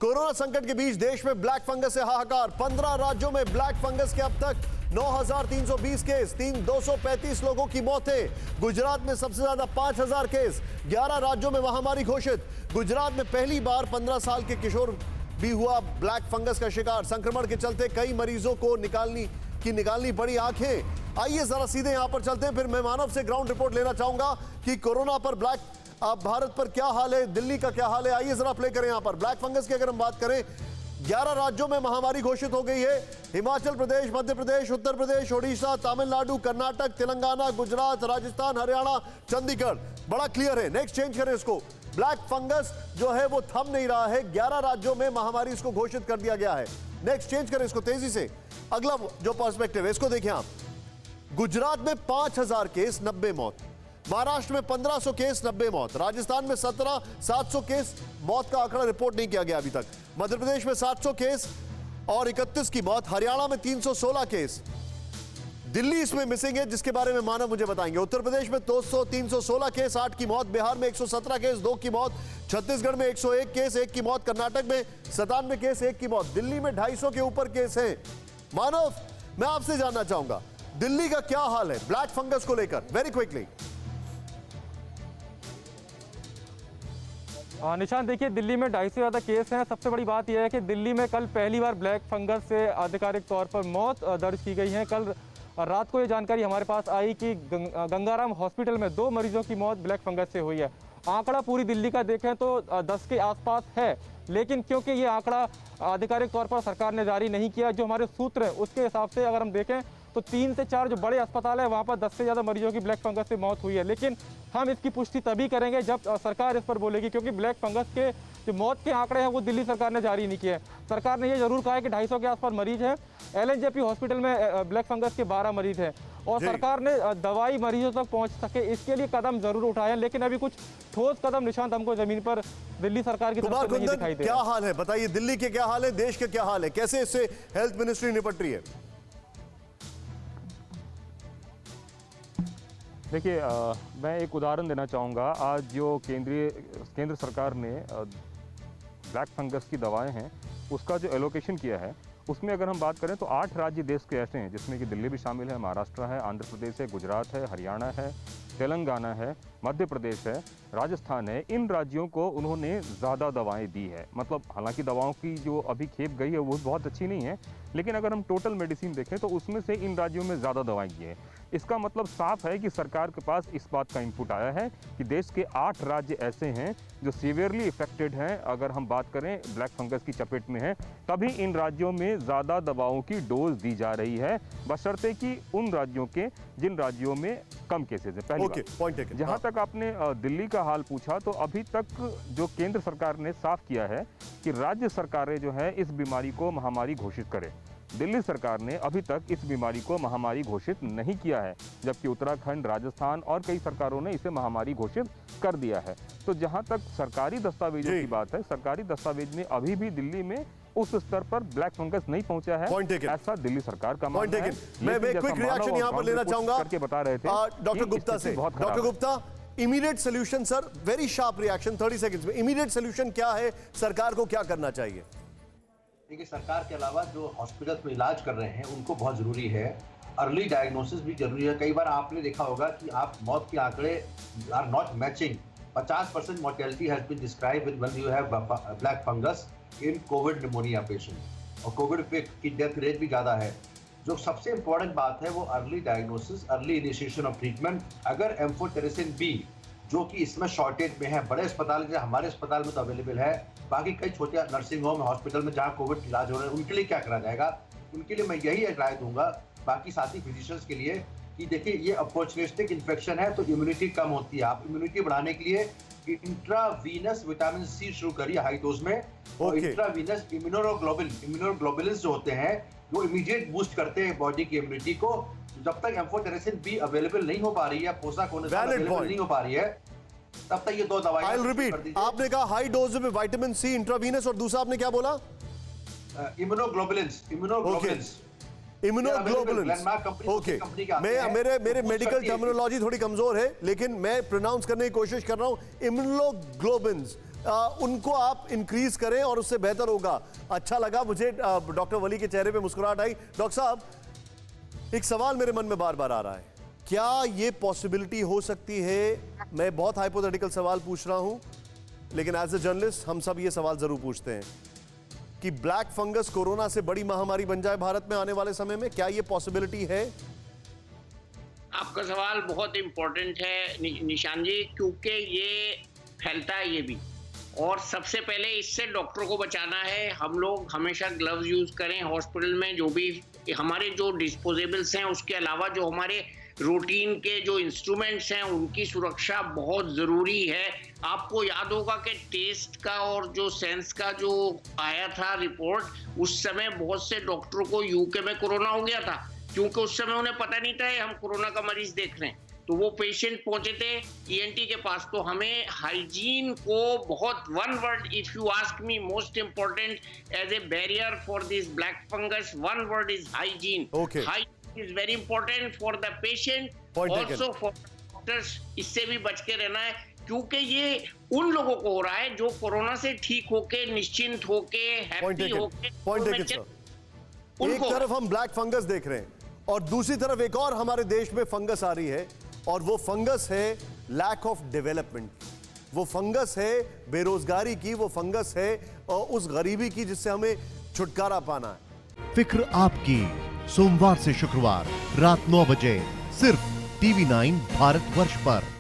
Corona संकट के बीच देश में ब्लैक फंगस से हाहाकार। 15 राज्यों में ब्लैक फंगस के अब तक 9,320 केस, 235 लोगों की मौतें। गुजरात में सबसे ज्यादा 5,000 केस, 11 राज्यों में महामारी घोषित। गुजरात में पहली बार 15 साल के किशोर भी हुआ ब्लैक फंगस का शिकार। संक्रमण के चलते कई मरीजों को निकालनी पड़ी आंखें। आइए जरा सीधे यहां पर चलते हैं, फिर मैं मानव से ग्राउंड रिपोर्ट लेना चाहूंगा कि कोरोना पर ब्लैक अब भारत पर क्या हाल है, दिल्ली का क्या हाल है। आइए जरा प्ले करें। यहां पर ब्लैक फंगस की अगर हम बात करें, 11 राज्यों में महामारी घोषित हो गई है। हिमाचल प्रदेश, मध्य प्रदेश, उत्तर प्रदेश, ओडिशा, तमिलनाडु, कर्नाटक, तेलंगाना, गुजरात, राजस्थान, हरियाणा, चंडीगढ़। बड़ा क्लियर है। नेक्स्ट चेंज करें इसको। ब्लैक फंगस जो है वो थम नहीं रहा है। 11 राज्यों में महामारी इसको घोषित कर दिया गया है। नेक्स्ट चेंज करें इसको तेजी से। अगला जो पर्सपेक्टिव है इसको देखिए आप। गुजरात में 5,000 केस, 90 मौत। महाराष्ट्र में 1,500 केस, 90 मौत। राजस्थान में 700 केस, मौत का आंकड़ा रिपोर्ट नहीं किया गया अभी तक। मध्य प्रदेश में 700 केस और 31 की मौत। हरियाणा में 316 केस। दिल्ली इसमें मिसिंग है, जिसके बारे में मानव मुझे बताएंगे। उत्तर प्रदेश में 316 केस, 8 की मौत। बिहार में 117 केस, 2 की मौत। छत्तीसगढ़ में 101 केस, 1 की मौत। कर्नाटक में 97 केस, 1 की मौत। दिल्ली में 250 के ऊपर केस हैं। मानव, मैं आपसे जानना चाहूंगा दिल्ली का क्या हाल है ब्लैक फंगस को लेकर, वेरी क्विकली। निशान, देखिए दिल्ली में 250 से ज़्यादा केस हैं। सबसे बड़ी बात यह है कि दिल्ली में कल पहली बार ब्लैक फंगस से आधिकारिक तौर पर मौत दर्ज की गई है। कल रात को ये जानकारी हमारे पास आई कि गंगाराम हॉस्पिटल में 2 मरीजों की मौत ब्लैक फंगस से हुई है। आंकड़ा पूरी दिल्ली का देखें तो 10 के आसपास है, लेकिन क्योंकि ये आंकड़ा आधिकारिक तौर पर सरकार ने जारी नहीं किया, जो हमारे सूत्र हैं उसके हिसाब से अगर हम देखें तो 3 से 4 जो बड़े अस्पताल है वहाँ पर 10 से ज़्यादा मरीजों की ब्लैक फंगस से मौत हुई है। लेकिन हम इसकी पुष्टि तभी करेंगे जब सरकार इस पर बोलेगी, क्योंकि ब्लैक फंगस के जो मौत के आंकड़े हैं वो दिल्ली सरकार ने जारी नहीं किए। सरकार ने ये जरूर कहा है कि 250 के आसपास मरीज हैं। LNJP हॉस्पिटल में ब्लैक फंगस के 12 मरीज हैं और सरकार ने दवाई मरीजों तक पहुंच सके इसके लिए कदम जरूर उठाए हैं, लेकिन अभी कुछ ठोस कदम निशांत हमको जमीन पर दिल्ली सरकार की तरफ से नहीं दिखाई दे। क्या हाल है बताइए, दिल्ली के क्या हाल है, देश के क्या हाल है, कैसे इससे हेल्थ मिनिस्ट्री निपट रही है? देखिए, मैं एक उदाहरण देना चाहूँगा। आज जो केंद्र सरकार ने ब्लैक फंगस की दवाएं हैं उसका जो एलोकेशन किया है, उसमें अगर हम बात करें तो 8 राज्य देश के ऐसे हैं जिसमें कि दिल्ली भी शामिल है, महाराष्ट्र है, आंध्र प्रदेश है, गुजरात है, हरियाणा है, तेलंगाना है, मध्य प्रदेश है, राजस्थान है। इन राज्यों को उन्होंने ज़्यादा दवाएं दी है। मतलब हालांकि दवाओं की जो अभी खेप गई है वो बहुत अच्छी नहीं है, लेकिन अगर हम टोटल मेडिसिन देखें तो उसमें से इन राज्यों में ज़्यादा दवाएं दी है। इसका मतलब साफ है कि सरकार के पास इस बात का इनपुट आया है कि देश के 8 राज्य ऐसे हैं जो सीवियरली इफेक्टेड हैं। अगर हम बात करें ब्लैक फंगस की चपेट में है, तभी इन राज्यों में ज़्यादा दवाओं की डोज दी जा रही है, बशर्ते कि उन राज्यों के जिन राज्यों में कम केसेस है। पहली बात, जहाँ तक आपने दिल्ली का हाल पूछा, तो अभी तक जो केंद्र सरकार ने साफ किया है कि राज्य सरकारें जो है इस बीमारी को महामारी घोषित करें। दिल्ली सरकार ने अभी तक इस बीमारी को महामारी घोषित नहीं किया है, जबकि उत्तराखंड, राजस्थान और कई सरकारों ने इसे महामारी घोषित कर दिया है। तो जहां तक सरकारी दस्तावेजों की बात है, सरकारी दस्तावेज में अभी भी दिल्ली में उस स्तर पर ब्लैक फंगस नहीं पहुंचा है, ऐसा दिल्ली सरकार का मानना है। मैं क्विक रिएक्शन यहां पर लेना चाहूंगा करके बता रहे थे डॉक्टर गुप्ता से। Doctor Gupta, immediate solution sir, very sharp reaction 30 seconds में। इमीडिएट सोल्यूशन क्या है, सरकार को क्या करना चाहिए? देखिए, सरकार के अलावा जो हॉस्पिटल्स में इलाज कर रहे हैं उनको बहुत जरूरी है। अर्ली डायग्नोसिस भी जरूरी है। कई बार आपने देखा होगा कि आप मौत के आंकड़े are not matching. 50% mortality has been described when you have black fungus in COVID pneumonia patient, और कोविड पे की डेथ रेट भी ज़्यादा है। जो सबसे इंपॉर्टेंट बात है वो early diagnosis, early initiation of treatment. अगर एम्फोटेरिसिन बी, जो कि इसमें शॉर्टेज में है, बड़े अस्पताल जैसे हमारे अस्पताल में तो अवेलेबल है, बाकी कई छोटे नर्सिंग होम, हॉस्पिटल में जहाँ कोविड इलाज हो रहे हैं, उनके लिए क्या करा जाएगा? उनके लिए मैं यही राय दूंगा, बाकी साथी फिजिशियंस के लिए, कि देखिए ये अपॉर्चुनिस्टिक इन्फेक्शन है तो इम्यूनिटी कम होती है। आप इम्यूनिटी बढ़ाने के लिए इंट्रावीनस विटामिन सी शुरू करिए हाई डोज में, और इंट्रावीनस इम्यूनोग्लोबुलिन्स जो होते हैं वो इमीडिएट बूस्ट करते हैं बॉडी की इम्यूनिटी को। जब तक एम्फोटेरिसिन बी अवेलेबल नहीं हो पा रही है, पोसाकोनेसोल अवेलेबल नहीं हो पा रही है, तब तक ये 2 दवाएं। I'll repeat, आपने कहा हाई डोज में विटामिन सी, इंट्रावीनस, और दूसरा आपने क्या बोला? इम्यूनोग्लोबुलिन्स। ओके, मेरे मेडिकल टर्मिनोलॉजी थोड़ी कम्जोर है, लेकिन मैं प्रोनाउंस करने की कोशिश कर रहा हूं। इम्यूनोग्लोबुलिन्स, उनको आप इंक्रीज करें और उससे बेहतर होगा। अच्छा लगा मुझे डॉक्टर वली के चेहरे पे मुस्कुराहट आई। डॉक्टर साहब, एक सवाल मेरे मन में बार बार आ रहा है, क्या ये पॉसिबिलिटी हो सकती है, मैं बहुत हाइपोथेटिकल सवाल पूछ रहा हूं लेकिन एज ए जर्नलिस्ट हम सब ये सवाल जरूर पूछते हैं कि ब्लैक फंगस कोरोना से बड़ी महामारी बन जाए भारत में आने वाले समय में, क्या ये पॉसिबिलिटी है? आपका सवाल बहुत इंपॉर्टेंट है निशान जी, क्योंकि ये फैलता है ये भी, और सबसे पहले इससे डॉक्टरों को बचाना है। हम लोग हमेशा ग्लव्स यूज करें हॉस्पिटल में, जो भी हमारे जो डिस्पोजेबल्स हैं उसके अलावा जो हमारे रूटीन के जो इंस्ट्रूमेंट्स हैं उनकी सुरक्षा बहुत ज़रूरी है। आपको याद होगा कि टेस्ट का और जो सेंस का जो आया था रिपोर्ट, उस समय बहुत से डॉक्टरों को यूके में कोरोना हो गया था, क्योंकि उस समय उन्हें पता नहीं था हम कोरोना का मरीज देख रहे हैं। तो वो पेशेंट पहुंचे थे ईएनटी के पास। तो हमें हाइजीन को बहुत, one word if you ask me, most important as a barrier for this black fungus, one word is hygiene. Hygiene is very important for the patient, also for doctors. इससे भी बच के रहना है, क्योंकि ये उन लोगों को हो रहा है जो कोरोना से ठीक होके, निश्चिंत होके, हैप्पी होके। एक तरफ हम ब्लैक फंगस देख रहे हैं और दूसरी तरफ एक और हमारे देश में फंगस आ रही है, और वो फंगस है लैक ऑफ डेवलपमेंट, वो फंगस है बेरोजगारी की, वो फंगस है उस गरीबी की जिससे हमें छुटकारा पाना है। फिक्र आपकी, सोमवार से शुक्रवार रात 9 बजे सिर्फ TV9 भारतवर्ष पर।